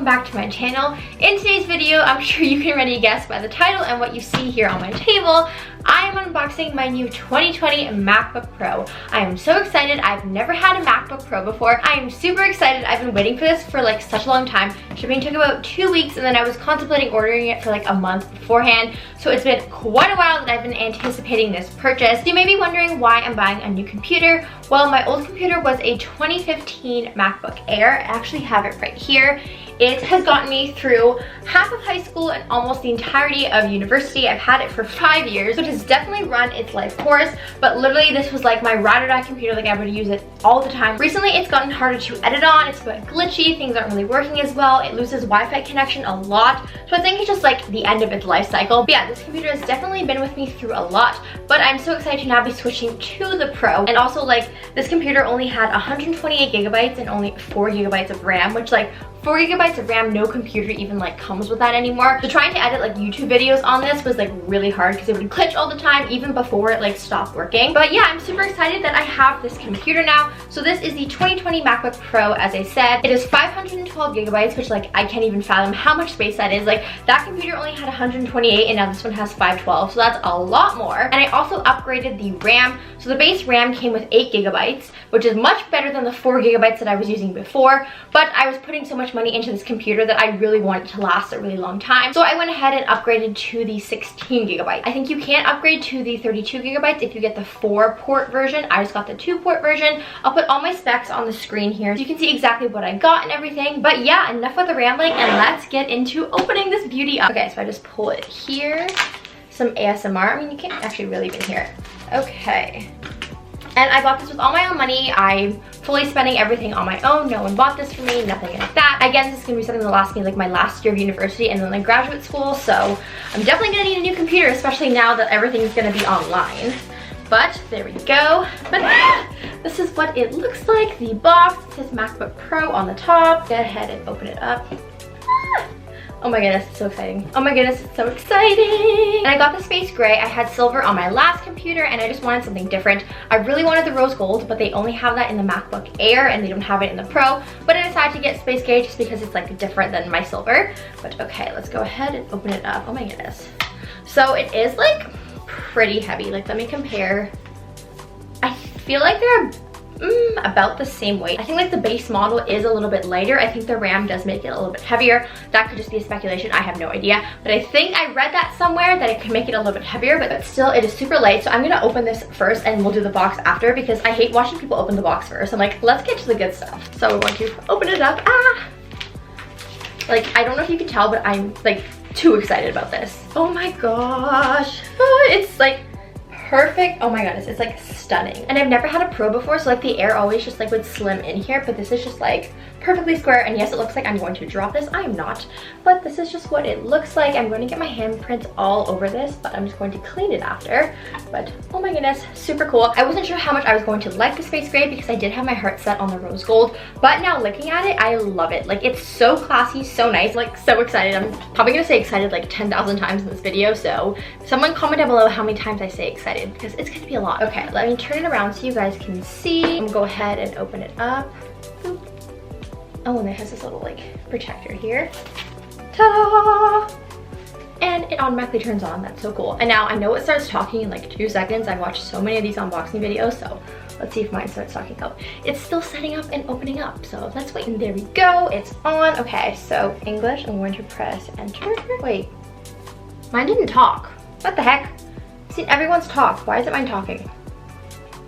welcome back to my channel. In today's video, I'm sure you can already guess by the title and what you see here on my table, I am unboxing my new 2020 MacBook Pro. I am so excited. I've never had a MacBook Pro before. I am super excited. I've been waiting for this for like such a long time. Shipping took about 2 weeks and then I was contemplating ordering it for like a month beforehand. So it's been quite a while that I've been anticipating this purchase. So you may be wondering why I'm buying a new computer. Well, my old computer was a 2015 MacBook Air. I actually have it right here. It has gotten me through half of high school and almost the entirety of university. I've had it for 5 years, which has definitely run its life course, but literally this was like my ride or die computer. Like I would use it all the time. Recently it's gotten harder to edit on. It's a bit glitchy. Things aren't really working as well. It loses Wi-Fi connection a lot. So I think it's just like the end of its life cycle. But yeah, this computer has definitely been with me through a lot, but I'm so excited to now be switching to the Pro. And also like this computer only had 128 gigabytes and only 4 gigabytes of RAM, which like 4 gigabytes of RAM, no computer even like comes with that anymore. So trying to edit like YouTube videos on this was like really hard because it would glitch all the time even before it like stopped working. But yeah, I'm super excited that I have this computer now. So this is the 2020 MacBook Pro, as I said. It is 512 gigabytes, which like I can't even fathom how much space that is. Like that computer only had 128 and now this one has 512, so that's a lot more. And I also upgraded the RAM. So the base RAM came with 8 gigabytes, which is much better than the 4 gigabytes that I was using before, but I was putting so much money into this computer that I really wanted to last a really long time. So I went ahead and upgraded to the 16 gigabyte. I think you can upgrade to the 32 gigabytes if you get the 4-port version. I just got the 2-port version. I'll put all my specs on the screen here so you can see exactly what I got and everything. But yeah, enough with the rambling and let's get into opening this beauty up. Okay, so I just pull it here. Some ASMR. I mean, you can't actually really even hear it. Okay. And I bought this with all my own money. I'm fully spending everything on my own. No one bought this for me, nothing like that. Again, this is gonna be something that lasts me like my last year of university and then like graduate school. So I'm definitely gonna need a new computer, especially now that everything's gonna be online. But there we go. But this is what it looks like. The box, it says MacBook Pro on the top. Go ahead and open it up. Oh my goodness, it's so exciting. Oh my goodness, it's so exciting. And I got the space gray. I had silver on my last computer and I just wanted something different. I really wanted the rose gold, but they only have that in the MacBook Air and they don't have it in the Pro. But I decided to get space gray just because it's like different than my silver. But okay, let's go ahead and open it up. Oh my goodness. So it is like pretty heavy. Like let me compare. I feel like they're about the same weight. I think like the base model is a little bit lighter. I think the RAM does make it a little bit heavier. That could just be a speculation. I have no idea. But I think I read that somewhere that it could make it a little bit heavier, but still it is super light. So I'm gonna open this first and we'll do the box after because I hate watching people open the box first. I'm like, let's get to the good stuff. So we're going to open it up. Like, I don't know if you can tell, but I'm like too excited about this. Oh my gosh. It's like perfect. Oh my goodness, it's like stunning. And I've never had a Pro before, so like the Air always just like would slim in here, but this is just like perfectly square. And yes, it looks like I'm going to drop this. I am not, but this is just what it looks like. I'm going to get my handprints all over this, but I'm just going to clean it after. But oh my goodness, super cool. I wasn't sure how much I was going to like the space gray because I did have my heart set on the rose gold, but now looking at it, I love it. Like it's so classy, so nice, like so excited. I'm probably gonna say excited like 10,000 times in this video, so someone comment down below how many times I say excited because it's gonna be a lot. Okay, let me turn it around so you guys can see. I'm gonna go ahead and open it up. Boop. Oh, and it has this little like protector here. Ta-da! And it automatically turns on. That's so cool. And now I know it starts talking in like 2 seconds. I've watched so many of these unboxing videos, so let's see if mine starts talking. Oh, it's still setting up and opening up, so let's wait. And there we go, it's on. Okay, so English, I'm going to press enter. Wait, mine didn't talk. What the heck? I've seen everyone's talk. Why isn't mine talking?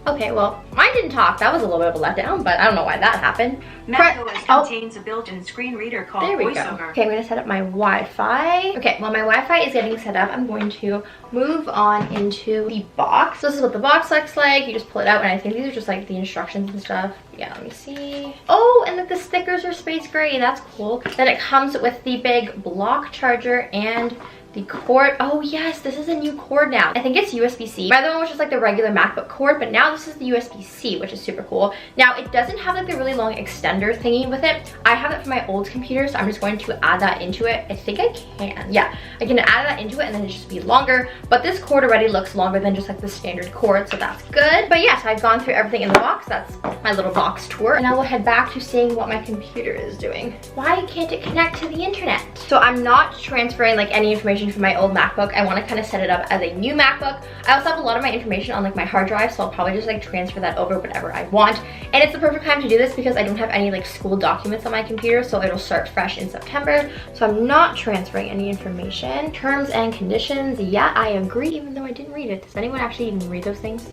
Okay, well, mine didn't talk. That was a little bit of a letdown, but I don't know why that happened. MacOS contains a built-in screen reader called VoiceOver. Okay, I'm gonna set up my Wi-Fi. Okay, while my Wi-Fi is getting set up, I'm going to move on into the box. So this is what the box looks like. You just pull it out, and I think these are just like the instructions and stuff. Yeah, let me see. Oh, and like the stickers are space gray. That's cool. Then it comes with the big block charger and The cord, oh yes, this is a new cord now. I think it's USB-C. My other one was just like the regular MacBook cord, but now this is the USB-C, which is super cool. Now it doesn't have like the really long extender thingy with it. I have it for my old computer, so I'm just going to add that into it. I think I can, yeah. I can add that into it and then it just be longer, but this cord already looks longer than just like the standard cord, so that's good. But yes, I've gone through everything in the box. That's my little box tour. And now we'll head back to seeing what my computer is doing. Why can't it connect to the internet? So I'm not transferring like any information from my old MacBook. I want to kind of set it up as a new MacBook. I also have a lot of my information on like my hard drive, so I'll probably just like transfer that over whatever I want. And it's the perfect time to do this because I don't have any like school documents on my computer, so it'll start fresh in September. So I'm not transferring any information. Terms and conditions, yeah, I agree, even though I didn't read it. Does anyone actually even read those things?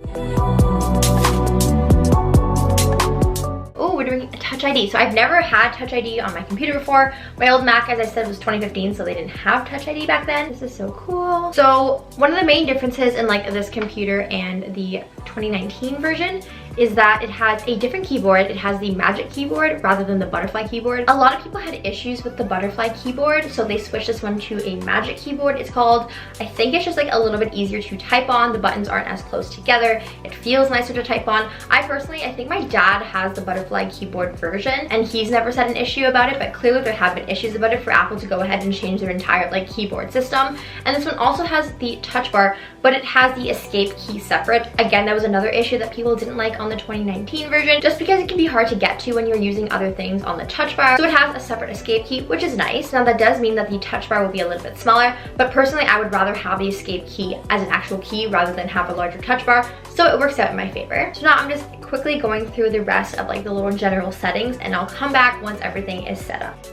Oh, we're doing Touch ID. So I've never had Touch ID on my computer before. My old Mac, as I said, was 2015, so they didn't have Touch ID back then. This is so cool. So one of the main differences in like this computer and the 2019 version is that it has a different keyboard. It has the Magic keyboard rather than the butterfly keyboard. A lot of people had issues with the butterfly keyboard, so they switched this one to a Magic keyboard, it's called. I think it's just like a little bit easier to type on. The buttons aren't as close together. It feels nicer to type on. I think my dad has the butterfly keyboard version and he's never said an issue about it, but clearly there have been issues about it for Apple to go ahead and change their entire like keyboard system. And this one also has the touch bar, but it has the escape key separate. Again, that was another issue that people didn't like on the 2019 version, just because it can be hard to get to when you're using other things on the touch bar. So it has a separate escape key, which is nice. Now that does mean that the touch bar will be a little bit smaller, but personally I would rather have the escape key as an actual key rather than have a larger touch bar, so it works out in my favor. So now I'm just quickly going through the rest of like the little general settings, and I'll come back once everything is set up.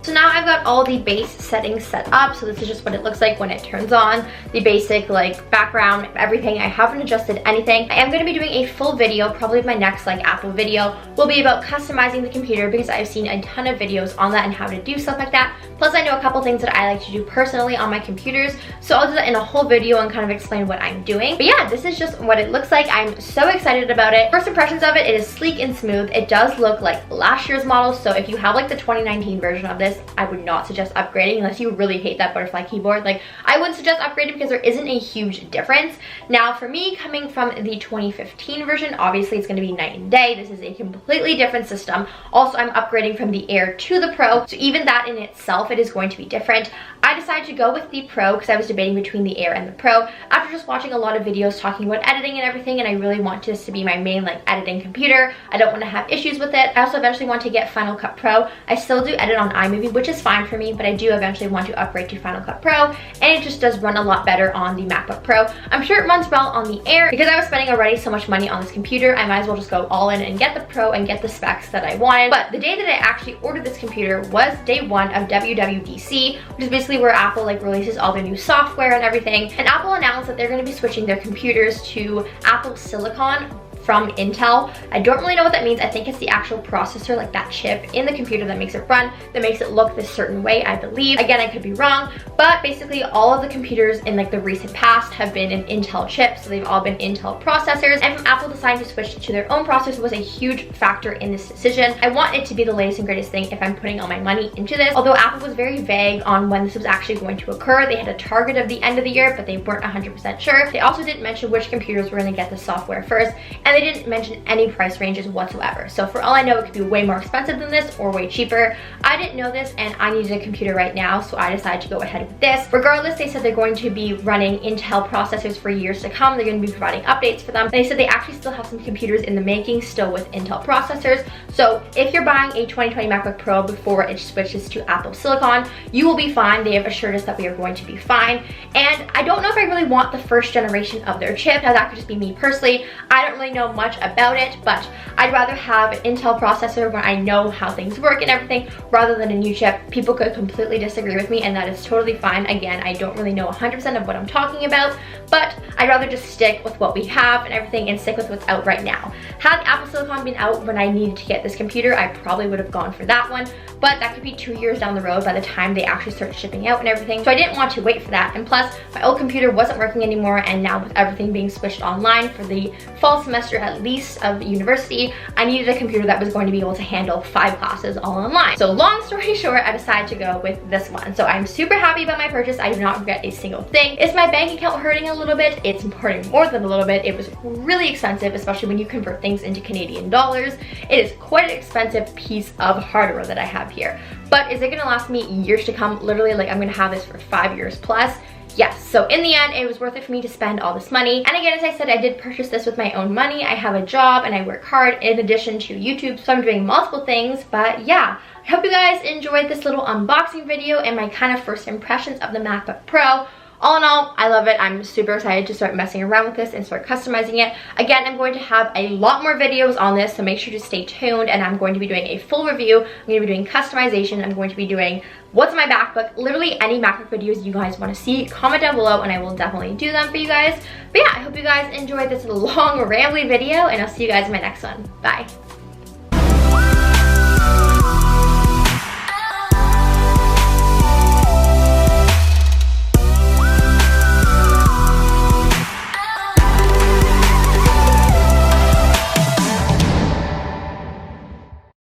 So now I've got all the base settings set up. So this is just what it looks like when it turns on. The basic like background, everything. I haven't adjusted anything. I am going to be doing a full video, probably my next like Apple video will be about customizing the computer, because I've seen a ton of videos on that and how to do stuff like that. Plus I know a couple things that I like to do personally on my computers. So I'll do that in a whole video and kind of explain what I'm doing. But yeah, this is just what it looks like. I'm so excited about it. First impressions of it, it is sleek and smooth. It does look like last year's model. So if you have like the 2019 version of this, I would not suggest upgrading unless you really hate that butterfly keyboard. Like I wouldn't suggest upgrading because there isn't a huge difference. Now for me, coming from the 2015 version, obviously it's going to be night and day. This is a completely different system. Also, I'm upgrading from the Air to the Pro, so even that in itself, it is going to be different. I decided to go with the Pro because I was debating between the Air and the Pro after just watching a lot of videos talking about editing and everything, and I really want this to be my main like editing computer. I don't want to have issues with it. I also eventually want to get Final Cut Pro. I still do edit on iMovie, which is fine for me, but I do eventually want to upgrade to Final Cut Pro, and it just does run a lot better on the MacBook Pro. I'm sure it runs well on the Air. Because I was spending already so much money on this computer, I might as well just go all in and get the Pro and get the specs that I wanted. But the day that I actually ordered this computer was day one of WWDC, which is basically where Apple like releases all their new software and everything. And Apple announced that they're going to be switching their computers to Apple Silicon from Intel. I don't really know what that means. I think it's the actual processor, like that chip in the computer that makes it run, that makes it look this certain way, I believe. Again, I could be wrong, but basically all of the computers in like the recent past have been an Intel chip, so they've all been Intel processors, and from Apple deciding to switch to their own processor was a huge factor in this decision. I want it to be the latest and greatest thing if I'm putting all my money into this, although Apple was very vague on when this was actually going to occur. They had a target of the end of the year, but they weren't 100% sure. They also didn't mention which computers were going to get the software first, and they didn't mention any price ranges whatsoever. So for all I know, it could be way more expensive than this or way cheaper. I didn't know this, and I needed a computer right now, so I decided to go ahead with this. Regardless, they said they're going to be running Intel processors for years to come. They're going to be providing updates for them. They said they actually still have some computers in the making still with Intel processors. So if you're buying a 2020 MacBook Pro before it switches to Apple Silicon, you will be fine. They have assured us that we are going to be fine. And I don't know if I really want the first generation of their chip. Now that could just be me personally. I don't really know much about it, but I'd rather have an Intel processor where I know how things work and everything rather than a new chip. People could completely disagree with me, and that is totally fine. Again, I don't really know 100% of what I'm talking about, but I'd rather just stick with what we have and everything and stick with what's out right now. Had Apple Silicon been out when I needed to get this computer, I probably would have gone for that one, but that could be 2 years down the road by the time they actually start shipping out and everything. So I didn't want to wait for that. And plus, my old computer wasn't working anymore, and now with everything being switched online for the fall semester at least of university, I needed a computer that was going to be able to handle 5 classes all online. So long story short, I decided to go with this one. So I'm super happy about my purchase. I do not regret a single thing. Is my bank account hurting a little bit? It's hurting more than a little bit. It was really expensive, especially when you convert things into Canadian dollars. It is quite an expensive piece of hardware that I have here. But is it gonna last me years to come? Literally, like, I'm gonna have this for 5 years plus. Yes, so in the end, it was worth it for me to spend all this money. And again, as I said, I did purchase this with my own money. I have a job and I work hard in addition to YouTube, so I'm doing multiple things. But yeah, I hope you guys enjoyed this little unboxing video and my kind of first impressions of the MacBook Pro. All in all, I love it. I'm super excited to start messing around with this and start customizing it. Again, I'm going to have a lot more videos on this, so make sure to stay tuned, and I'm going to be doing a full review. I'm going to be doing customization. I'm going to be doing what's my MacBook, literally any MacBook videos you guys want to see. Comment down below and I will definitely do them for you guys. But yeah, I hope you guys enjoyed this long, rambly video, and I'll see you guys in my next one. Bye.